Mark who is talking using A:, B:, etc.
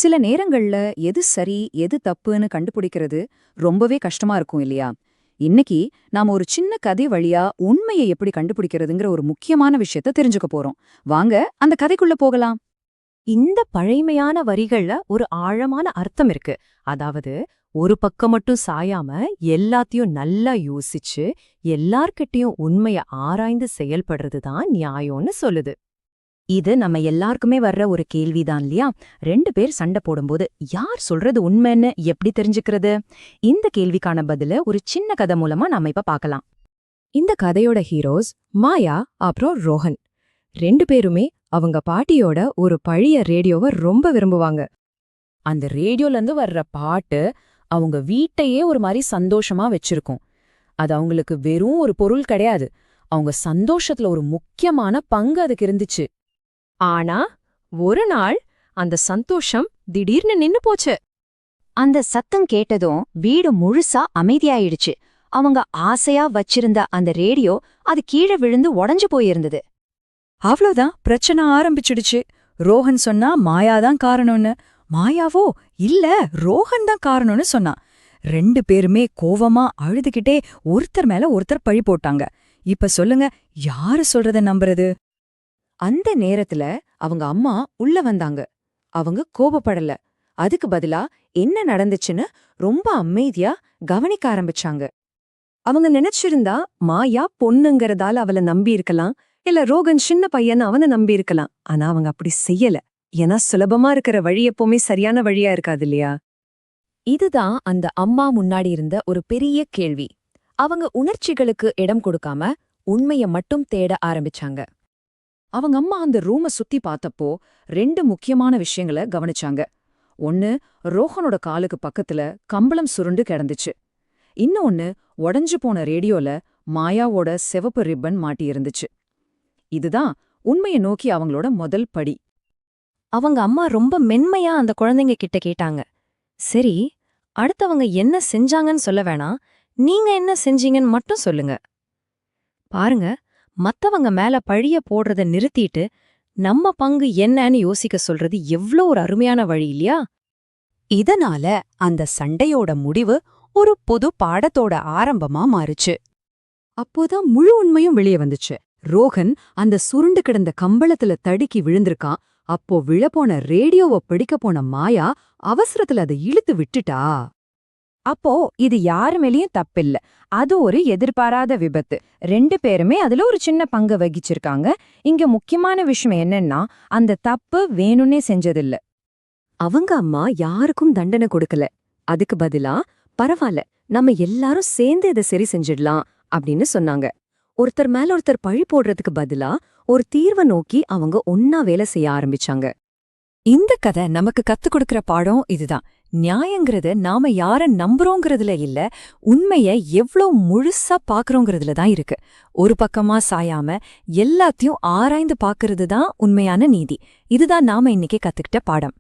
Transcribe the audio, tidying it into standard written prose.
A: சில நேரங்கள்ல எது சரி எது தப்புன்னு கண்டுபிடிக்கிறது ரொம்பவே கஷ்டமா இருக்கும் இல்லையா? இன்னைக்கு நாம ஒரு சின்ன கதை வழியா உண்மையை எப்படி கண்டுபிடிக்கிறதுங்கிற ஒரு முக்கியமான விஷயத்த தெரிஞ்சுக்க போறோம். வாங்க அந்த கதைக்குள்ள போகலாம்.
B: இந்த பழைமையான வரிகள்ல ஒரு ஆழமான அர்த்தம் இருக்கு. அதாவது, ஒரு பக்கம் மட்டும் சாயாம எல்லாத்தையும் நல்லா யோசிச்சு எல்லார்கிட்டயும் உண்மைய ஆராய்ந்து செயல்படுறது தான் நியாயம்னு சொல்லுது.
A: இது நம்ம எல்லாருக்குமே வர்ற ஒரு கேள்விதான் இல்லையா? ரெண்டு பேர் சண்டை போடும்போது யார் சொல்றது உண்மைன்னு எப்படி தெரிஞ்சுக்கிறது? இந்த கேள்விக்கான பதில ஒரு சின்ன கதை மூலமா நாம இப்ப பார்க்கலாம்.
B: இந்த கதையோட ஹீரோஸ் மாயா அப்புறம் ரோஹன். ரெண்டு பேருமே அவங்க பாட்டியோட ஒரு பழைய ரேடியோவை ரொம்ப விரும்புவாங்க.
A: அந்த ரேடியோல இருந்து வர்ற பாட்டு அவங்க வீட்டையே ஒரு மாதிரி சந்தோஷமா வச்சிருக்கும். அது அவங்களுக்கு வெறும் ஒரு பொருள் கிடையாது, அவங்க சந்தோஷத்துல ஒரு முக்கியமான பங்கு அதுக்கு இருந்துச்சு.
B: ஆனா ஒரு நாள் அந்த சந்தோஷம் திடீர்னு நின்னு போச்சு.
C: அந்த சத்தம் கேட்டதும் வீடு முழுசா அமைதியாயிடுச்சு. அவங்க ஆசையா வச்சிருந்த அந்த ரேடியோ அது கீழே விழுந்து உடைஞ்சு போயிருந்தது.
A: அவ்வளவுதான், பிரச்சனை ஆரம்பிச்சிடுச்சு. ரோஹன் சொன்னா மாயாதான் காரணம்னு, மாயாவோ இல்ல ரோஹன் தான் காரணம்னு சொன்னா. ரெண்டு பேருமே கோவமா அழுதுகிட்டே ஒருத்தர் மேல ஒருத்தர் பழி போட்டாங்க. இப்ப சொல்லுங்க, யாரு சொல்றத நம்புறது? அந்த நேரத்துல அவங்க அம்மா உள்ள வந்தாங்க. அவங்க கோபப்படல, அதுக்கு பதிலா என்ன நடந்துச்சுன்னு ரொம்ப அமைதியா கவனிக்க ஆரம்பிச்சாங்க. அவங்க நினைச்சிருந்தா மாயா பொண்ணுங்கறதால அவளை நம்பி இருக்கலாம், இல்ல ரோகன் சின்ன பையன் அவனை நம்பி இருக்கலாம். ஆனா அவங்க அப்படி செய்யல. ஏன்னா சுலபமா இருக்கிற வழி எப்பவுமே சரியான வழியா இருக்காது இல்லையா?
B: இதுதான் அந்த அம்மா முன்னாடி இருந்த ஒரு பெரிய கேள்வி. அவங்க உணர்ச்சிகளுக்கு இடம் கொடுக்காம உண்மைய மட்டும் தேட ஆரம்பிச்சாங்க.
A: அவங்க அம்மா அந்த ரூம சுத்தி பார்த்தப்போ ரெண்டு முக்கியமான விஷயங்களை கவனிச்சாங்க. ஒன்னு, ரோஹனோட காலுக்கு பக்கத்துல கம்பளம் சுருண்டு கிடந்துச்சு. இன்னொன்னு, உடைஞ்சு போன ரேடியோல மாயாவோட சிவப்பு ரிப்பன் மாட்டியிருந்துச்சு. இதுதான் உண்மையை நோக்கி அவங்களோட முதல் படி.
B: அவங்க அம்மா ரொம்ப மென்மையா அந்த குழந்தைங்க கிட்ட கேட்டாங்க, சரி, அடுத்தவங்க என்ன செஞ்சாங்கன்னு சொல்ல வேணாம், நீங்க என்ன செஞ்சீங்கன்னு மட்டும் சொல்லுங்க. பாருங்க, மத்தவங்க மேல பழிய போடுறத நிறுத்திட்டு நம்ம பங்கு என்னன்னு யோசிக்க சொல்றது எவ்ளோ ஒரு அருமையான வழி இல்லையா?
A: இதனால அந்த சண்டையோட முடிவு ஒரு புது பாடத்தோட ஆரம்பமா மாறுச்சு. அப்போதான் முழு உண்மையும் வெளியே வந்துச்சு. ரோஹன் அந்த சுருண்டு கிடந்த கம்பளத்துல தடுக்கி விழுந்திருக்கான். அப்போ விழப்போன ரேடியோவை பிடிக்க போன மாயா அவசரத்துல அதை இழுத்து விட்டுட்டா. அப்போ இது யாரு மேலயும் தப்பில்ல, அது ஒரு எதிர்பாராத விபத்து. ரெண்டு பேருமே அதுல ஒரு சின்ன பங்கு வகிச்சிருக்காங்க. இங்க முக்கியமான விஷயம் என்னன்னா, அந்த தப்பு வேணும்னே செஞ்சதில்ல.
C: அவங்க அம்மா யாருக்கும் தண்டனை கொடுக்கல. அதுக்கு பதிலா, பரவாயில்ல, நம்ம எல்லாரும் சேர்ந்து இதை சரி செஞ்சிடலாம் அப்படின்னு சொன்னாங்க. ஒருத்தர் மேல ஒருத்தர் பழி போடுறதுக்கு பதிலா ஒரு தீர்வை நோக்கி அவங்க ஒன்னா வேலை செய்ய ஆரம்பிச்சாங்க.
B: இந்த கதை நமக்கு கத்துக் கொடுக்கிற பாடம் இதுதான். நியாயங்கிறது நாம யார நம்புறோங்கிறதுல இல்ல, உண்மைய எவ்ளோ முழுசா பாக்குறோங்கிறதுல தான் இருக்கு. ஒரு பக்கமா சாயாம எல்லாத்தையும் ஆராய்ந்து பாக்குறது தான் உண்மையான நீதி. இதுதான் நாம இன்னைக்கு கத்துக்கிட்ட பாடம்.